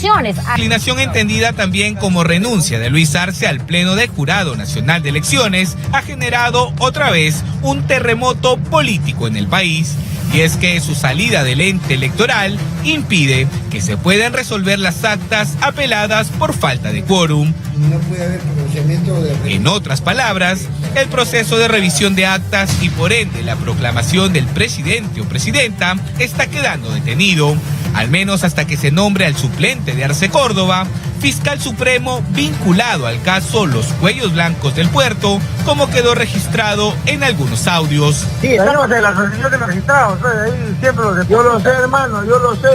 Elecciones. Inclinación entendida también como renuncia de Luis Arce al Pleno del Jurado Nacional de Elecciones ha generado otra vez un terremoto político en el país. Y es que su salida del ente electoral impide que se puedan resolver las actas apeladas por falta de quórum. No puede haber pronunciamiento de... En otras palabras, el proceso de revisión de actas y por ende la proclamación del presidente o presidenta está quedando detenido, al menos hasta que se nombre al suplente de Arce Córdoba, fiscal supremo vinculado al caso Los Cuellos Blancos del Puerto, como quedó registrado en algunos audios. Sí, estamos en la asociación de magistrados, ahí siempre lo sé. Yo lo sé, hermano, yo lo sé.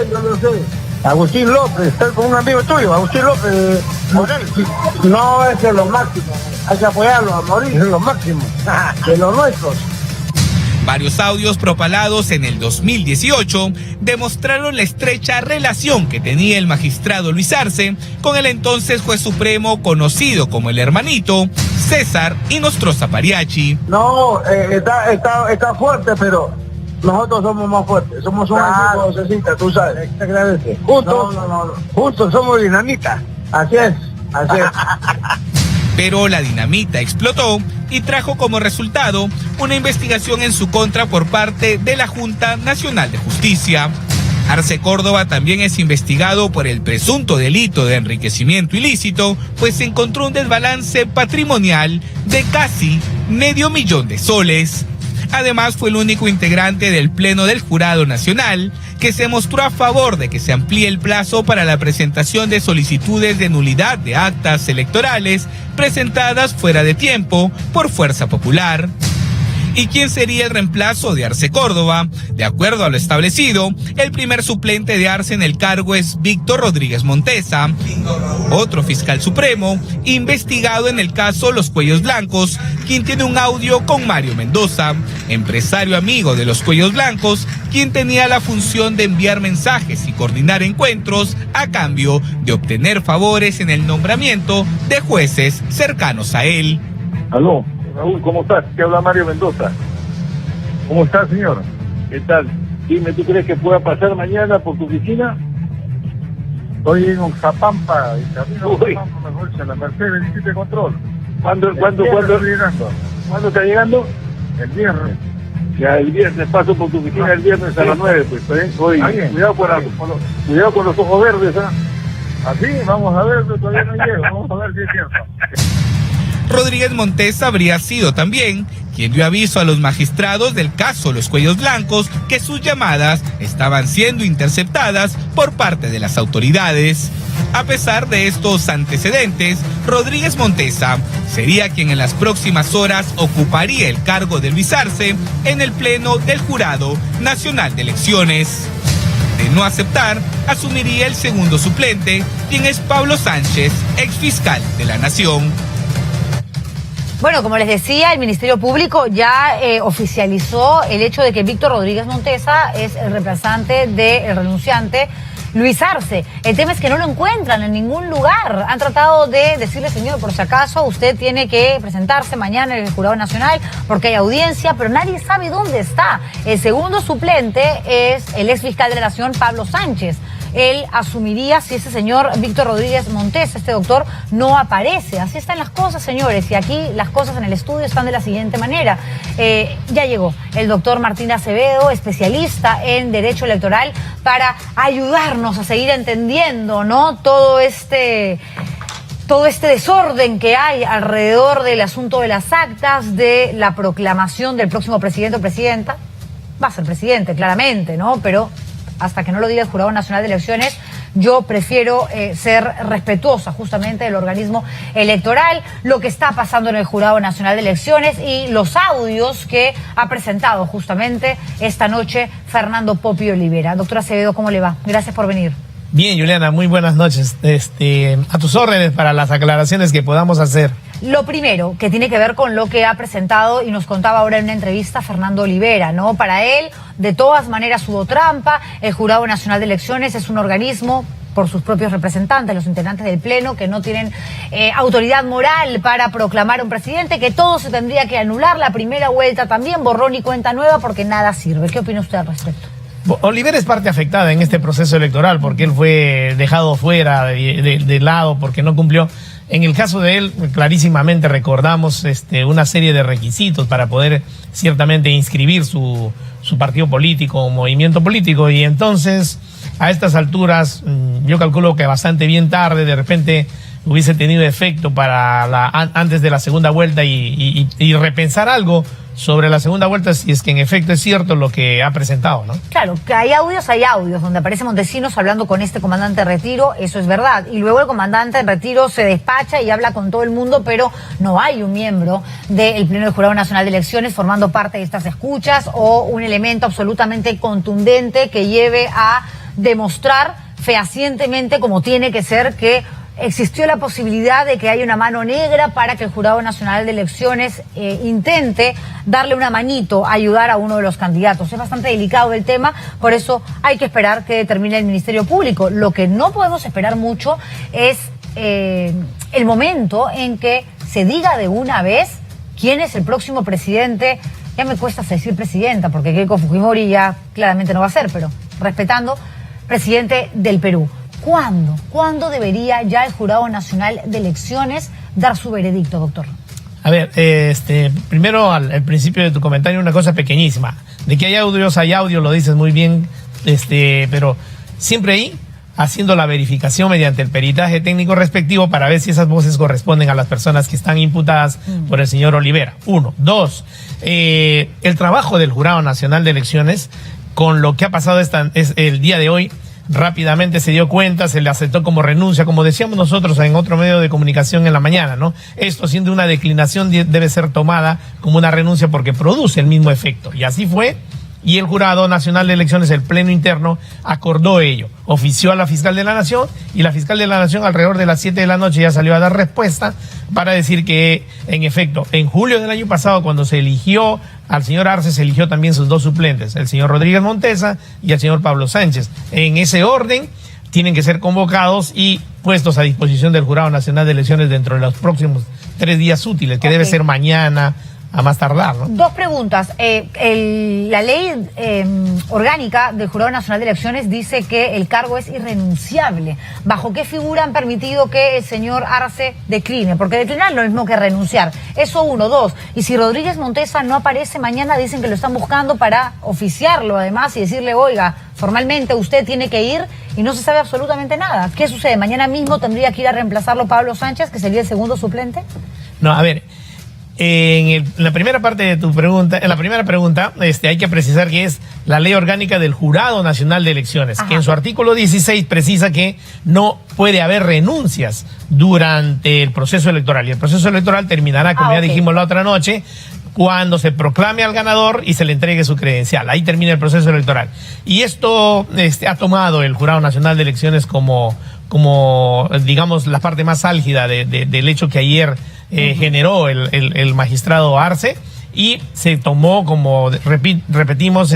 Agustín López, está con un amigo tuyo, Agustín López Morel. No, es de los máximos, hay que apoyarlo a morir, es lo máximo, de los nuestros. Varios audios propalados en el 2018 demostraron la estrecha relación que tenía el magistrado Luis Arce con el entonces juez supremo conocido como el hermanito César Inostroza Pariachi. No, está fuerte, pero nosotros somos más fuertes, somos un equipo, Cecita, tú sabes. Exactamente. Juntos somos dinamita, así es. Pero la dinamita explotó y trajo como resultado una investigación en su contra por parte de la Junta Nacional de Justicia. Arce Córdoba también es investigado por el presunto delito de enriquecimiento ilícito, pues se encontró un desbalance patrimonial de casi $500,000 de soles. Además, fue el único integrante del Pleno del Jurado Nacional que se mostró a favor de que se amplíe el plazo para la presentación de solicitudes de nulidad de actas electorales presentadas fuera de tiempo por Fuerza Popular. ¿Y quién sería el reemplazo de Arce Córdoba? De acuerdo a lo establecido, el primer suplente de Arce en el cargo es Víctor Rodríguez Montesa, otro fiscal supremo, investigado en el caso Los Cuellos Blancos, quien tiene un audio con Mario Mendoza, empresario amigo de Los Cuellos Blancos, quien tenía la función de enviar mensajes y coordinar encuentros a cambio de obtener favores en el nombramiento de jueces cercanos a él. Aló, Raúl, ¿cómo estás? Te habla Mario Mendoza. ¿Cómo estás, señor? ¿Qué tal? Dime, ¿tú crees que pueda pasar mañana por tu oficina? Estoy en Oxapampa, en camino a Oxapampa, mejor dicho, en la Mercedes 27 Control. ¿Cuándo está llegando? El viernes. Ya el viernes paso por tu oficina el viernes a las 9, pues. Oye, cuidado con los ojos verdes, ¿ah? Así, vamos a ver, todavía no llego, vamos a ver si es cierto. Rodríguez Montesa habría sido también quien dio aviso a los magistrados del caso Los Cuellos Blancos que sus llamadas estaban siendo interceptadas por parte de las autoridades. A pesar de estos antecedentes, Rodríguez Montesa sería quien en las próximas horas ocuparía el cargo de Luis Arce en el Pleno del Jurado Nacional de Elecciones. De no aceptar, asumiría el segundo suplente, quien es Pablo Sánchez, exfiscal de la Nación. Bueno, como les decía, el Ministerio Público ya oficializó el hecho de que Víctor Rodríguez Montesa es el reemplazante del renunciante Luis Arce. El tema es que no lo encuentran en ningún lugar. Han tratado de decirle, señor, por si acaso, usted tiene que presentarse mañana en el Jurado Nacional porque hay audiencia, pero nadie sabe dónde está. El segundo suplente es el ex fiscal de la Nación, Pablo Sánchez. Él asumiría si ese señor Víctor Rodríguez Montesa, este doctor, no aparece. Así están las cosas, señores, y aquí las cosas en el estudio están de la siguiente manera. Ya llegó el doctor Martín Acevedo, especialista en Derecho Electoral, para ayudarnos a seguir entendiendo, ¿no?, todo este desorden que hay alrededor del asunto de las actas, de la proclamación del próximo presidente o presidenta. Va a ser presidente, claramente, ¿no?, pero hasta que no lo diga el Jurado Nacional de Elecciones, yo prefiero ser respetuosa justamente del organismo electoral, lo que está pasando en el Jurado Nacional de Elecciones y los audios que ha presentado justamente esta noche Fernando Popi Olivera. Doctor Acevedo, ¿cómo le va? Gracias por venir. Bien, Juliana, muy buenas noches. A tus órdenes para las aclaraciones que podamos hacer. Lo primero, que tiene que ver con lo que ha presentado y nos contaba ahora en una entrevista Fernando Olivera, ¿no? Para él, de todas maneras hubo trampa. El Jurado Nacional de Elecciones es un organismo por sus propios representantes, los integrantes del Pleno, que no tienen autoridad moral para proclamar un presidente, que todo se tendría que anular, la primera vuelta también, borrón y cuenta nueva, porque nada sirve. ¿Qué opina usted al respecto? Olivera es parte afectada en este proceso electoral porque él fue dejado fuera de lado porque no cumplió. En el caso de él, clarísimamente recordamos una serie de requisitos para poder ciertamente inscribir su partido político o movimiento político, y entonces a estas alturas yo calculo que bastante bien tarde de repente hubiese tenido efecto para antes de la segunda vuelta y repensar algo sobre la segunda vuelta, si es que en efecto es cierto lo que ha presentado, ¿no? Claro, que hay audios donde aparece Montesinos hablando con este comandante de retiro, eso es verdad, y luego el comandante de retiro se despacha y habla con todo el mundo, pero no hay un miembro del Pleno del Jurado Nacional de Elecciones formando parte de estas escuchas o un elemento absolutamente contundente que lleve a demostrar fehacientemente, como tiene que ser, que existió la posibilidad de que haya una mano negra para que el Jurado Nacional de Elecciones intente darle una manito a ayudar a uno de los candidatos. Es bastante delicado el tema, por eso hay que esperar que termine el Ministerio Público. Lo que no podemos esperar mucho es el momento en que se diga de una vez quién es el próximo presidente. Ya me cuesta decir presidenta, porque Keiko Fujimori ya claramente no va a ser, pero respetando, presidente del Perú. ¿Cuándo debería ya el Jurado Nacional de Elecciones dar su veredicto, doctor? A ver, primero al principio de tu comentario una cosa pequeñísima. De que hay audio, lo dices muy bien, pero siempre ahí haciendo la verificación mediante el peritaje técnico respectivo para ver si esas voces corresponden a las personas que están imputadas por el señor Olivera. 1. 2. El trabajo del Jurado Nacional de Elecciones, con lo que ha pasado el día de hoy, rápidamente se dio cuenta, se le aceptó como renuncia, como decíamos nosotros en otro medio de comunicación en la mañana, ¿no? Esto, siendo una declinación, debe ser tomada como una renuncia porque produce el mismo efecto. Y así fue. Y el Jurado Nacional de Elecciones, el Pleno Interno, acordó ello. Ofició a la Fiscal de la Nación, y la Fiscal de la Nación alrededor de las 7 de la noche ya salió a dar respuesta para decir que, en efecto, en julio del año pasado, cuando se eligió al señor Arce, se eligió también sus dos suplentes, el señor Rodríguez Montesa y el señor Pablo Sánchez. En ese orden tienen que ser convocados y puestos a disposición del Jurado Nacional de Elecciones dentro de los próximos 3 días útiles, que debe ser mañana a más tardar, ¿no? Dos preguntas. La ley orgánica del Jurado Nacional de Elecciones dice que el cargo es irrenunciable. ¿Bajo qué figura han permitido que el señor Arce decline? Porque declinar es lo mismo que renunciar. Eso 1. 2. Y si Rodríguez Montesa no aparece mañana, dicen que lo están buscando para oficiarlo además y decirle, oiga, formalmente usted tiene que ir, y no se sabe absolutamente nada. ¿Qué sucede? ¿Mañana mismo tendría que ir a reemplazarlo Pablo Sánchez, que sería el segundo suplente? No, a ver, en la primera parte de tu pregunta, en la primera pregunta, hay que precisar que es la ley orgánica del Jurado Nacional de Elecciones, que en su artículo 16 precisa que no puede haber renuncias durante el proceso electoral, y el proceso electoral terminará, como ya dijimos la otra noche, cuando se proclame al ganador y se le entregue su credencial. Ahí termina el proceso electoral. Y esto ha tomado el Jurado Nacional de Elecciones como digamos, la parte más álgida del hecho que ayer generó el magistrado Arce, y se tomó como, repetimos,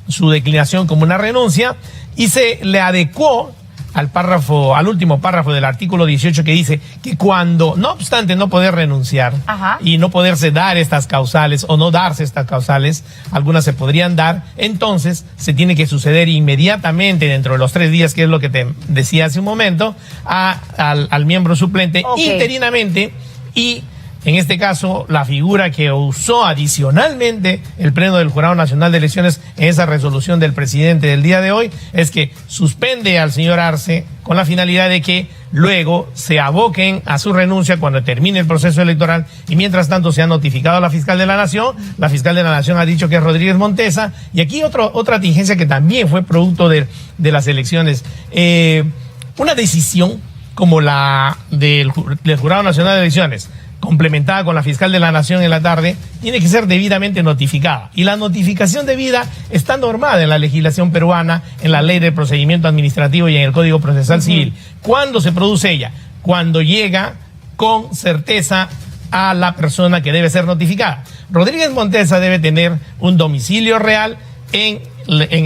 su declinación como una renuncia, y se le adecuó al último párrafo del artículo 18, que dice que cuando, no obstante no poder renunciar y no poderse dar estas causales o no darse estas causales, algunas se podrían dar, entonces se tiene que suceder inmediatamente dentro de los 3 días, que es lo que te decía hace un momento, al miembro suplente interinamente, y en este caso, la figura que usó adicionalmente el Pleno del Jurado Nacional de Elecciones en esa resolución del presidente del día de hoy es que suspende al señor Arce con la finalidad de que luego se aboquen a su renuncia cuando termine el proceso electoral, y mientras tanto se ha notificado a la Fiscal de la Nación. La Fiscal de la Nación ha dicho que es Rodríguez Montesa, y aquí otra tingencia que también fue producto de las elecciones. Una decisión como la del Jurado Nacional de Elecciones, complementada con la Fiscal de la Nación en la tarde, tiene que ser debidamente notificada. Y la notificación debida está normada en la legislación peruana, en la Ley de Procedimiento Administrativo y en el Código Procesal Civil. ¿Cuándo se produce ella? Cuando llega con certeza a la persona que debe ser notificada. Rodríguez Montesa debe tener un domicilio real en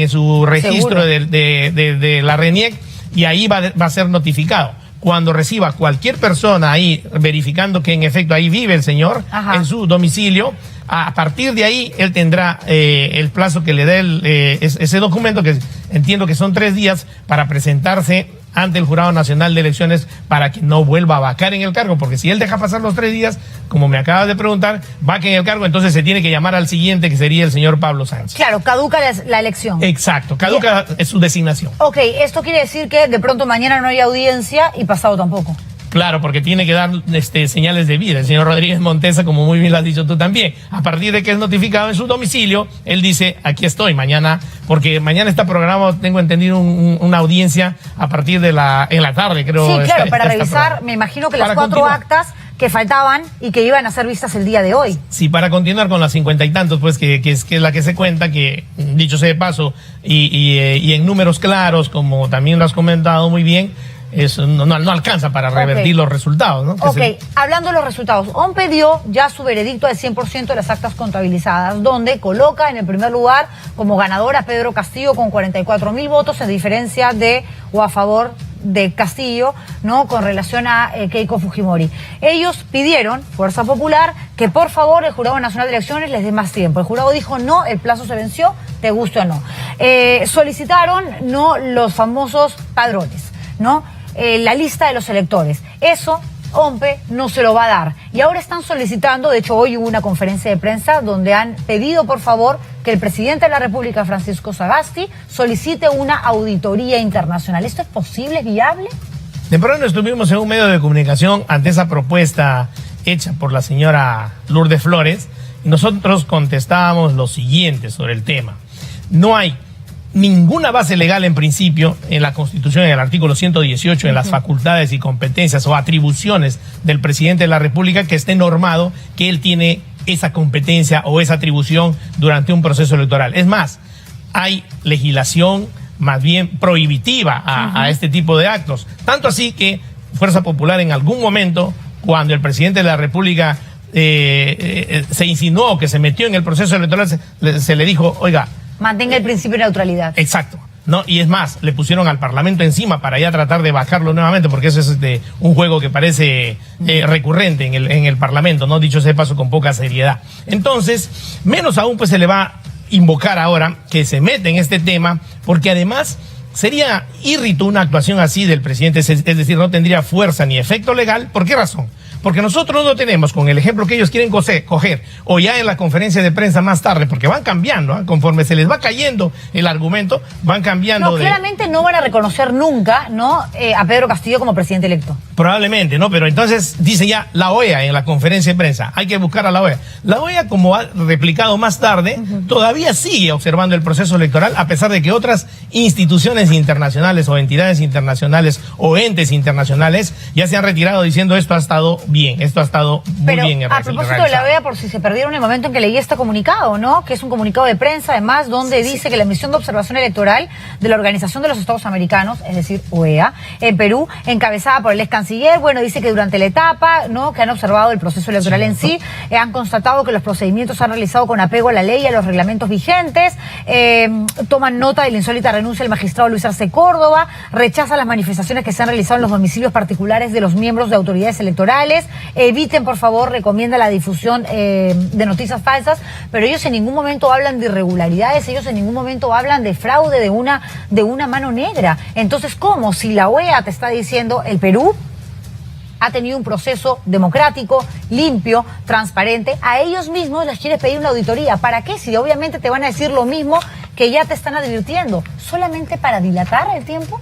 su registro de la RENIEC, y ahí va a ser notificado. cuando reciba cualquier persona ahí, verificando que en efecto ahí vive el señor, Ajá. en su domicilio, a partir de ahí él tendrá el plazo que le dé ese documento, que entiendo que son 3 días, para presentarse ante el Jurado Nacional de Elecciones para que no vuelva a vacar en el cargo, porque si él deja pasar los 3 días, como me acabas de preguntar, vaca en el cargo, entonces se tiene que llamar al siguiente, que sería el señor Pablo Sánchez. Claro, caduca la elección. Exacto, caduca su designación. Ok, esto quiere decir que de pronto mañana no hay audiencia y pasado tampoco. Claro, porque tiene que dar señales de vida. El señor Rodríguez Montesa, como muy bien lo has dicho tú también, a partir de que es notificado en su domicilio, él dice, aquí estoy mañana, porque mañana está programado, tengo entendido, una audiencia a partir en la tarde, creo. Sí, claro, para revisar, me imagino que las 4 actas que faltaban y que iban a ser vistas el día de hoy. Sí, para continuar con las 50 y tantos, pues, que es la que se cuenta, que, dicho sea de paso, y en números claros, como también lo has comentado muy bien, eso no alcanza para revertir los resultados, ¿no? Hablando de los resultados, OMPE dio ya su veredicto del 100% de las actas contabilizadas, donde coloca en el primer lugar como ganador a Pedro Castillo con 44.000 votos, en diferencia de o a favor de Castillo, ¿no? Con relación a Keiko Fujimori. Ellos pidieron, Fuerza Popular, que por favor el Jurado Nacional de Elecciones les dé más tiempo. El jurado dijo no, el plazo se venció, te guste o no. Solicitaron no los famosos padrones, ¿no? La lista de los electores. Eso OMPE no se lo va a dar. Y ahora están solicitando, de hecho hoy hubo una conferencia de prensa donde han pedido por favor que el presidente de la República, Francisco Sagasti, solicite una auditoría internacional. ¿Esto es posible, es viable? Temprano estuvimos en un medio de comunicación ante esa propuesta hecha por la señora Lourdes Flores y nosotros contestábamos lo siguiente sobre el tema. No hay ninguna base legal en principio en la Constitución, en el artículo 118, en las facultades y competencias o atribuciones del presidente de la República que esté normado que él tiene esa competencia o esa atribución durante un proceso electoral. Es más, hay legislación más bien prohibitiva a este tipo de actos. Tanto así que Fuerza Popular en algún momento, cuando el presidente de la República se insinuó que se metió en el proceso electoral, se le dijo, oiga, mantenga el principio de neutralidad. Exacto. ¿No? Y es más, le pusieron al Parlamento encima para ya tratar de bajarlo nuevamente, porque eso es un juego que parece recurrente en el Parlamento, ¿no? Dicho sea de paso, con poca seriedad. Entonces, menos aún pues se le va a invocar ahora que se mete en este tema, porque además sería írrito una actuación así del presidente, es decir, no tendría fuerza ni efecto legal. ¿Por qué razón? Porque nosotros no tenemos, con el ejemplo que ellos quieren coger, o ya en la conferencia de prensa más tarde, porque van cambiando, ¿eh? Conforme se les va cayendo el argumento, van cambiando. No, claramente no van a reconocer nunca, ¿no? A Pedro Castillo como presidente electo. Probablemente, ¿no? Pero entonces dice ya la OEA en la conferencia de prensa, hay que buscar a la OEA. La OEA, como ha replicado más tarde, todavía sigue observando el proceso electoral, a pesar de que otras instituciones internacionales o entidades internacionales o entes internacionales ya se han retirado diciendo esto ha estado bien, esto ha estado muy bien. Pero a propósito de la OEA, por si se perdieron el momento en que leí este comunicado, ¿no? Que es un comunicado de prensa, además, donde dice que la misión de observación electoral de la Organización de los Estados Americanos, es decir, OEA, en Perú, encabezada por el ex canciller, bueno, dice que durante la etapa, ¿no? Que han observado el proceso electoral en sí, han constatado que los procedimientos se han realizado con apego a la ley y a los reglamentos vigentes, toman nota de la insólita renuncia del magistrado Luis Arce Córdoba, rechaza las manifestaciones que se han realizado en los domicilios particulares de los miembros de autoridades electorales, eviten, por favor, recomienda la difusión de noticias falsas, pero ellos en ningún momento hablan de irregularidades, ellos en ningún momento hablan de fraude, de una mano negra. Entonces, ¿cómo? Si la OEA te está diciendo el Perú ha tenido un proceso democrático, limpio, transparente, a ellos mismos les quieres pedir una auditoría. ¿Para qué? Si obviamente te van a decir lo mismo que ya te están advirtiendo, ¿solamente para dilatar el tiempo?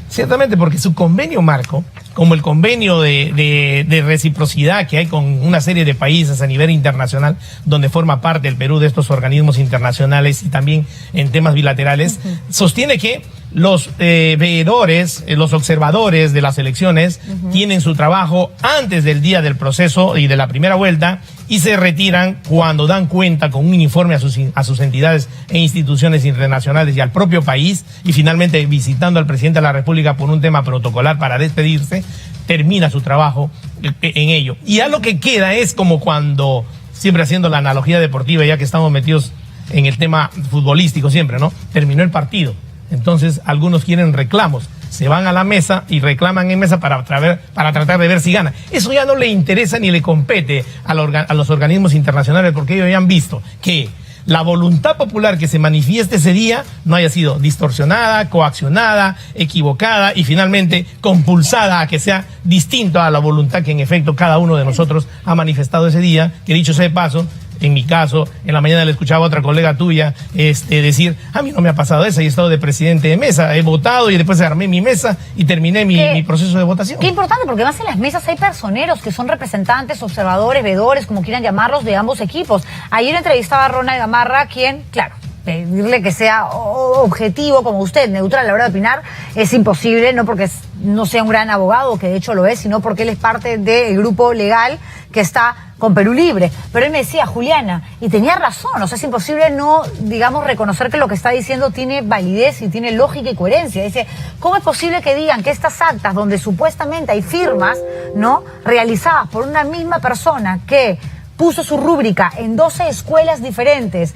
Ciertamente, porque su convenio marco, como el convenio de reciprocidad que hay con una serie de países a nivel internacional, donde forma parte el Perú de estos organismos internacionales y también en temas bilaterales, sostiene que los veedores, los observadores de las elecciones tienen su trabajo antes del día del proceso y de la primera vuelta y se retiran cuando dan cuenta con un informe a sus entidades e instituciones internacionales y al propio país, y finalmente visitando al presidente de la República por un tema protocolar para despedirse, termina su trabajo en ello. Y ya lo que queda es como cuando, siempre haciendo la analogía deportiva, ya que estamos metidos en el tema futbolístico siempre, ¿no? Terminó el partido. Entonces, algunos quieren reclamos. se van a la mesa y reclaman en mesa para tratar de ver si gana. Eso ya no le interesa ni le compete a los organismos internacionales, porque ellos ya han visto que la voluntad popular que se manifieste ese día no haya sido distorsionada, coaccionada, equivocada y finalmente compulsada a que sea distinto a la voluntad que en efecto cada uno de nosotros ha manifestado ese día, que dicho sea de paso, en mi caso, en la mañana le escuchaba a otra colega tuya decir, a mí no me ha pasado eso, he estado de presidente de mesa, he votado y después armé mi mesa y terminé mi proceso de votación. Qué importante, porque además en las mesas hay personeros que son representantes, observadores, vedores, como quieran llamarlos, de ambos equipos. Ayer entrevistaba a Ronald Gamarra, quien, claro, pedirle que sea objetivo como usted, neutral a la hora de opinar, es imposible, no porque no sea un gran abogado, que de hecho lo es, sino porque él es parte del grupo legal que está con Perú Libre. Pero él me decía, Juliana, y tenía razón, o sea, es imposible no, digamos, reconocer que lo que está diciendo tiene validez y tiene lógica y coherencia. Dice, ¿cómo es posible que digan que estas actas donde supuestamente hay firmas, ¿no?, realizadas por una misma persona que puso su rúbrica en 12 escuelas diferentes,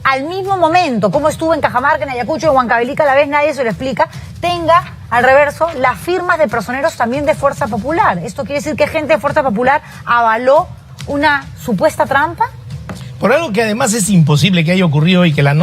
al mismo momento, como estuvo en Cajamarca, en Ayacucho, en Huancavelica, a la vez nadie se lo explica, tenga al reverso las firmas de personeros también de Fuerza Popular? ¿Esto quiere decir que gente de Fuerza Popular avaló una supuesta trampa? Por algo que además es imposible que haya ocurrido y que la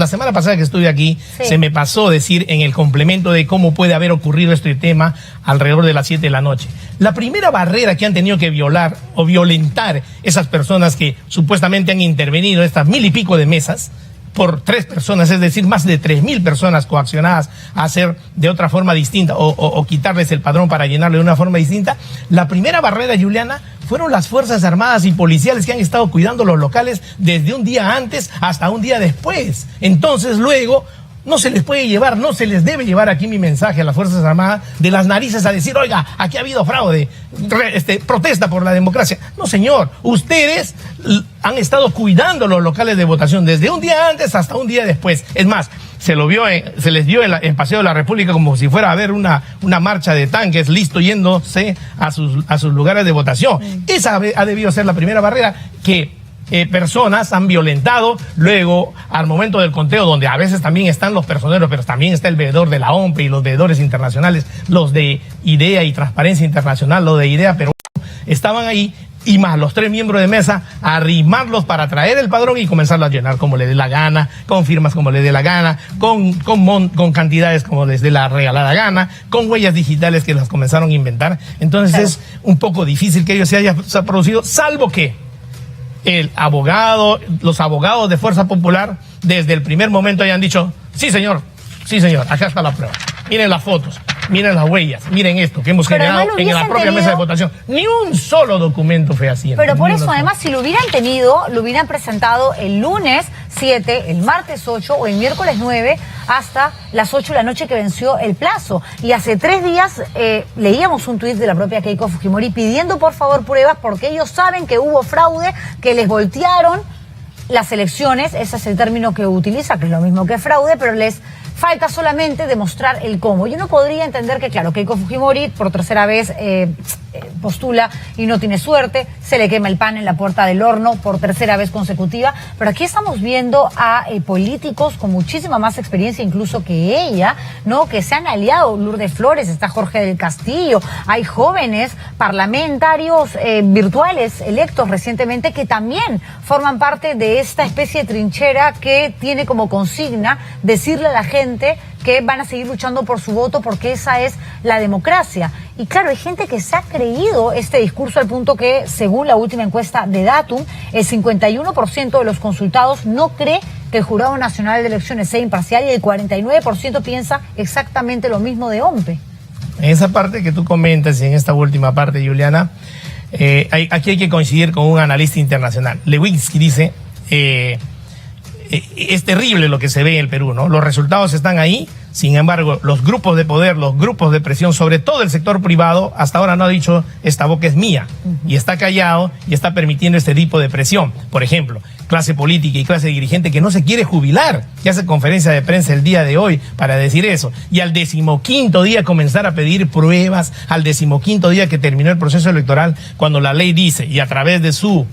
semana pasada que estuve aquí, sí, se me pasó decir en el complemento de cómo puede haber ocurrido este tema alrededor de las 7 de la noche. La primera barrera que han tenido que violar o violentar esas personas que supuestamente han intervenido, estas 1000 y pico de mesas, por 3 personas, es decir, más de 3000 personas coaccionadas a hacer de otra forma distinta o quitarles el padrón para llenarlo de una forma distinta. La primera barrera, Juliana, fueron las Fuerzas Armadas y policiales que han estado cuidando los locales desde un día antes hasta un día después. Entonces, luego, no se les puede llevar, no se les debe llevar, aquí mi mensaje a las Fuerzas Armadas, de las narices a decir, oiga, aquí ha habido fraude, protesta por la democracia. No, señor, ustedes han estado cuidando los locales de votación desde un día antes hasta un día después. Es más, se les vio en Paseo de la República como si fuera a haber una marcha de tanques, listo, yéndose a sus lugares de votación. Esa ha debido ser la primera barrera que personas han violentado. Luego, al momento del conteo, donde a veces también están los personeros, pero también está el veedor de la OMPE y los veedores internacionales, los de IDEA y Transparencia Internacional, los de IDEA Perú, estaban ahí, y más los 3 miembros de mesa, a arrimarlos para traer el padrón y comenzarlo a llenar como le dé la gana, con firmas como le dé la gana, con cantidades como les dé la regalada gana, con huellas digitales que las comenzaron a inventar. Entonces es un poco difícil que ello se haya producido, salvo que los abogados de Fuerza Popular desde el primer momento hayan dicho, sí señor, acá está la prueba, miren las fotos, miren las huellas, miren esto que hemos generado en la propia mesa de votación. Ni un solo documento fehaciente. Pero por eso, además, si lo hubieran tenido, lo hubieran presentado el lunes 7, el martes 8 o el miércoles 9 hasta las 8 de la noche que venció el plazo. Y hace 3 días leíamos un tuit de la propia Keiko Fujimori pidiendo por favor pruebas porque ellos saben que hubo fraude, que les voltearon las elecciones, ese es el término que utiliza, que es lo mismo que fraude, pero les falta solamente demostrar el cómo. Yo no podría entender que, claro, Keiko Fujimori por tercera vez postula y no tiene suerte, se le quema el pan en la puerta del horno por tercera vez consecutiva, pero aquí estamos viendo a políticos con muchísima más experiencia incluso que ella, ¿no?, que se han aliado. Lourdes Flores, está Jorge del Castillo, hay jóvenes parlamentarios virtuales electos recientemente que también forman parte de esta especie de trinchera que tiene como consigna decirle a la gente que van a seguir luchando por su voto porque esa es la democracia. Y claro, hay gente que se ha creído este discurso al punto que, según la última encuesta de Datum, el 51% de los consultados no cree que el Jurado Nacional de Elecciones sea imparcial y el 49% piensa exactamente lo mismo de OMPE. En esa parte que tú comentas y en esta última parte, Juliana, aquí hay que coincidir con un analista internacional. Lewinsky dice, es terrible lo que se ve en el Perú, ¿no? Los resultados están ahí, sin embargo, los grupos de poder, los grupos de presión, sobre todo el sector privado, hasta ahora no ha dicho, esta boca es mía, y está callado y está permitiendo este tipo de presión. Por ejemplo, clase política y clase dirigente que no se quiere jubilar, que hace conferencia de prensa el día de hoy para decir eso, y al 15º día comenzar a pedir pruebas, al 15º día que terminó el proceso electoral, cuando la ley dice, y a través de sus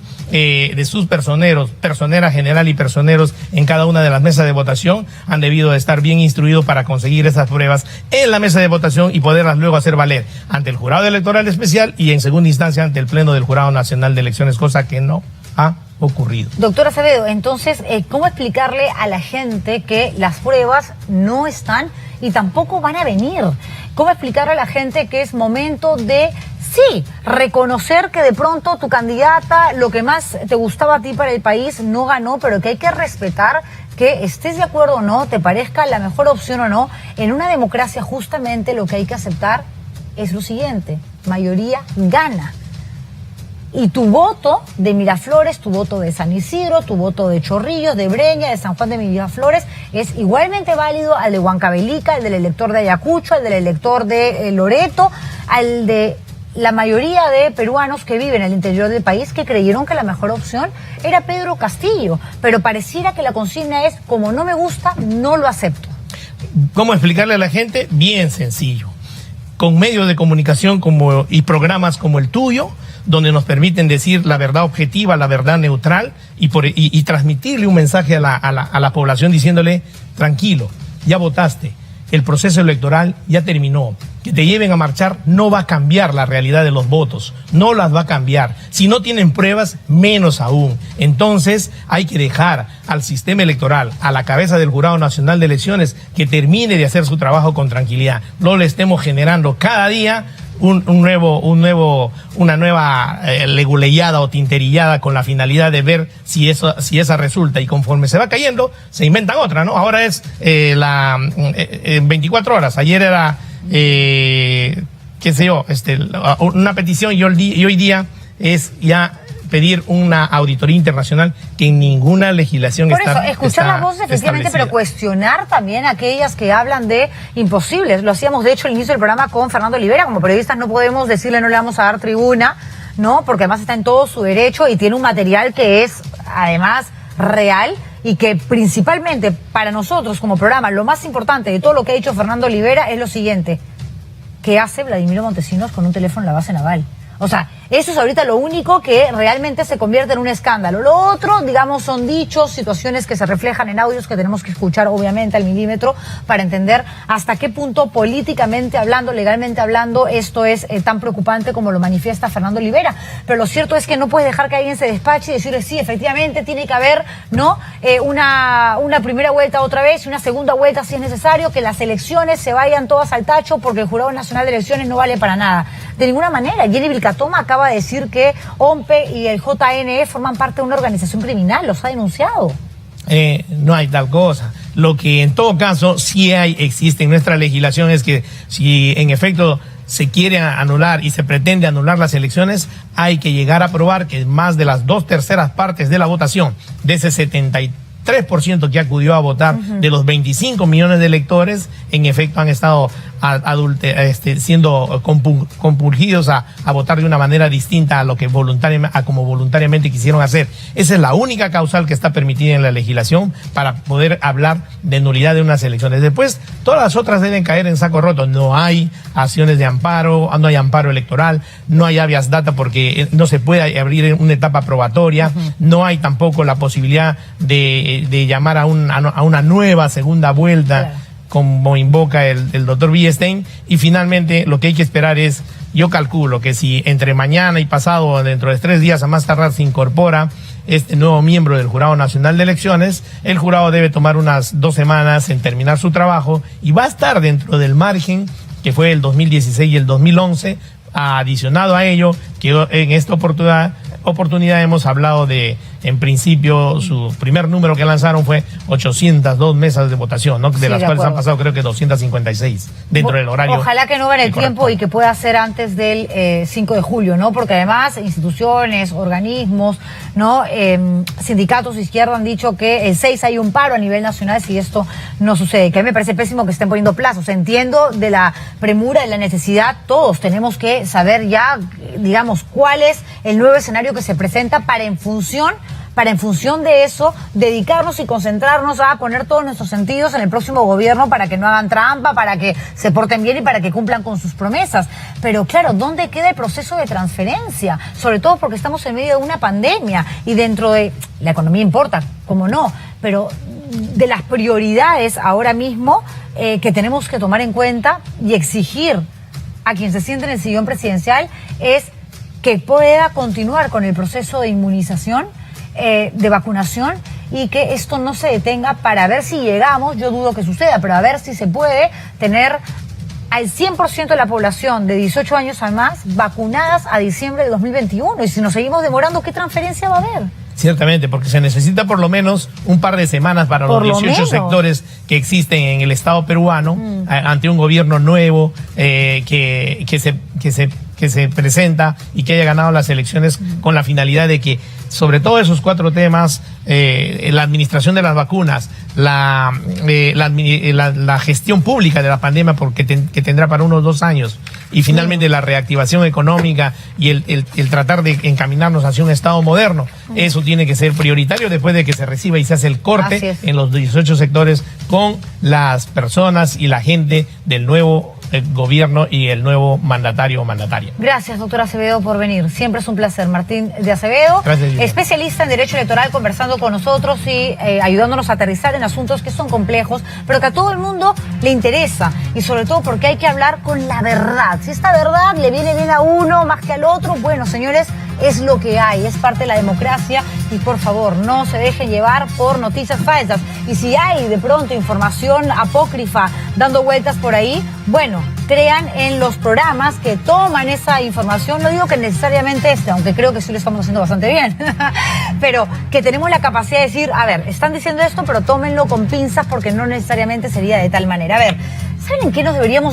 personeros, personera general y personeros en cada una de las mesas de votación, han debido de estar bien instruidos para conseguir esas pruebas en la mesa de votación y poderlas luego hacer valer ante el jurado electoral especial y en segunda instancia ante el pleno del Jurado Nacional de Elecciones, cosa que no ha ocurrido. Doctor Acevedo, entonces, ¿cómo explicarle a la gente que las pruebas no están y tampoco van a venir? ¿Cómo explicarle a la gente que es momento de, sí, reconocer que de pronto tu candidata, lo que más te gustaba a ti para el país, no ganó, pero que hay que respetar, que estés de acuerdo o no, te parezca la mejor opción o no? En una democracia justamente lo que hay que aceptar es lo siguiente: mayoría gana. Y tu voto de Miraflores, tu voto de San Isidro, tu voto de Chorrillos, de Breña, de San Juan de Miraflores, es igualmente válido al de Huancavelica, al del elector de Ayacucho, al del elector de Loreto, al de la mayoría de peruanos que viven en el interior del país, que creyeron que la mejor opción era Pedro Castillo. Pero pareciera que la consigna es, como no me gusta, no lo acepto. ¿Cómo explicarle a la gente? Bien sencillo. Con medios de comunicación y programas como el tuyo, donde nos permiten decir la verdad objetiva, la verdad neutral, y transmitirle un mensaje a la población diciéndole: tranquilo, ya votaste, el proceso electoral ya terminó, que te lleven a marchar no va a cambiar la realidad de los votos, no las va a cambiar. Si no tienen pruebas, menos aún. Entonces hay que dejar al sistema electoral, a la cabeza del Jurado Nacional de Elecciones, que termine de hacer su trabajo con tranquilidad. No le estemos generando cada día una nueva leguleyada o tinterillada con la finalidad de ver si esa resulta, y conforme se va cayendo se inventan otra, ¿no? Ahora es 24 horas, ayer era qué sé yo, una petición, y hoy día es ya pedir una auditoría internacional que en ninguna legislación por eso, escuchar la voz efectivamente, pero cuestionar también a aquellas que hablan de imposibles. Lo hacíamos de hecho al inicio del programa con Fernando Olivera. Como periodistas no podemos decirle, no le vamos a dar tribuna, ¿no? Porque además está en todo su derecho y tiene un material que es además real, y que principalmente para nosotros como programa lo más importante de todo lo que ha dicho Fernando Olivera es lo siguiente: ¿qué hace Vladimiro Montesinos con un teléfono en la base naval? O sea, eso es ahorita lo único que realmente se convierte en un escándalo. Lo otro, digamos, son dichos, situaciones que se reflejan en audios que tenemos que escuchar, obviamente, al milímetro, para entender hasta qué punto, políticamente hablando, legalmente hablando, esto es tan preocupante como lo manifiesta Fernando Olivera. Pero lo cierto es que no puedes dejar que alguien se despache y decirle, sí, efectivamente, tiene que haber, ¿no? Una primera vuelta otra vez y una segunda vuelta si es necesario, que las elecciones se vayan todas al tacho porque el Jurado Nacional de Elecciones no vale para nada. De ninguna manera. Jenny Vilcatoma acaba de decir que OMPE y el JNE forman parte de una organización criminal, los ha denunciado. No hay tal cosa. Lo que en todo caso sí existe en nuestra legislación es que si en efecto se quiere anular y se pretende anular las elecciones, hay que llegar a probar que más de las 2/3 partes de la votación, de ese 73% que acudió a votar, de los 25 millones de electores, en efecto han estado siendo compulgidos a votar de una manera distinta a lo que voluntariamente quisieron hacer. Esa es la única causal que está permitida en la legislación para poder hablar de nulidad de unas elecciones. Después, todas las otras deben caer en saco roto. No hay acciones de amparo, no hay amparo electoral, no hay habeas data porque no se puede abrir una etapa probatoria, no hay tampoco la posibilidad de llamar a una nueva segunda vuelta, claro, como invoca el doctor Villestein. Y finalmente lo que hay que esperar es, yo calculo que si entre mañana y pasado, dentro de 3 días a más tardar, se incorpora este nuevo miembro del Jurado Nacional de Elecciones, el jurado debe tomar unas 2 semanas en terminar su trabajo y va a estar dentro del margen que fue el 2016 y el 2011, adicionado a ello que en esta oportunidad hemos hablado de, en principio, su primer número que lanzaron fue 802 mesas de votación, ¿no? De las cuales han pasado creo que 256 dentro del horario. Ojalá que no gane el tiempo y que pueda ser antes del 5 de julio, ¿no? Porque además instituciones, organismos, ¿no? Sindicatos de izquierda han dicho que el 6 hay un paro a nivel nacional si esto no sucede, que a mí me parece pésimo que estén poniendo plazos. Entiendo de la premura, de la necesidad, todos tenemos que saber ya, digamos, cuál es el nuevo escenario que se presenta para para en función de eso dedicarnos y concentrarnos a poner todos nuestros sentidos en el próximo gobierno para que no hagan trampa, para que se porten bien y para que cumplan con sus promesas. Pero claro, ¿dónde queda el proceso de transferencia? Sobre todo porque estamos en medio de una pandemia y dentro de... La economía importa, cómo no, pero de las prioridades ahora mismo que tenemos que tomar en cuenta y exigir a quien se siente en el sillón presidencial es que pueda continuar con el proceso de inmunización, de vacunación, y que esto no se detenga para ver si llegamos, yo dudo que suceda, pero a ver si se puede tener al 100% de la población de 18 años a más vacunadas a diciembre de 2021. Y si nos seguimos demorando, ¿qué transferencia va a haber? Ciertamente, porque se necesita por lo menos un par de semanas para los 18 sectores que existen en el Estado peruano ante un gobierno nuevo que se presenta y que haya ganado las elecciones con la finalidad de que, sobre todo esos 4 temas, la administración de las vacunas, la gestión pública de la pandemia, porque que tendrá para unos 2 años, y finalmente la reactivación económica y el tratar de encaminarnos hacia un Estado moderno, eso tiene que ser prioritario después de que se reciba y se hace el corte en los 18 sectores con las personas y la gente del nuevo gobierno y el nuevo mandatario o mandataria. Gracias, doctor Acevedo, por venir. Siempre es un placer. Martín de Acevedo, especialista en Derecho Electoral, conversando con nosotros y ayudándonos a aterrizar en asuntos que son complejos, pero que a todo el mundo le interesa, y sobre todo porque hay que hablar con la verdad. Si esta verdad le viene bien a uno más que al otro, bueno, señores, es lo que hay, es parte de la democracia, y por favor, no se dejen llevar por noticias falsas. Y si hay de pronto información apócrifa dando vueltas por ahí, bueno, crean en los programas que toman esa información. No digo que necesariamente aunque creo que sí lo estamos haciendo bastante bien, pero que tenemos la capacidad de decir, a ver, están diciendo esto, pero tómenlo con pinzas porque no necesariamente sería de tal manera. A ver, ¿saben en qué nos deberíamos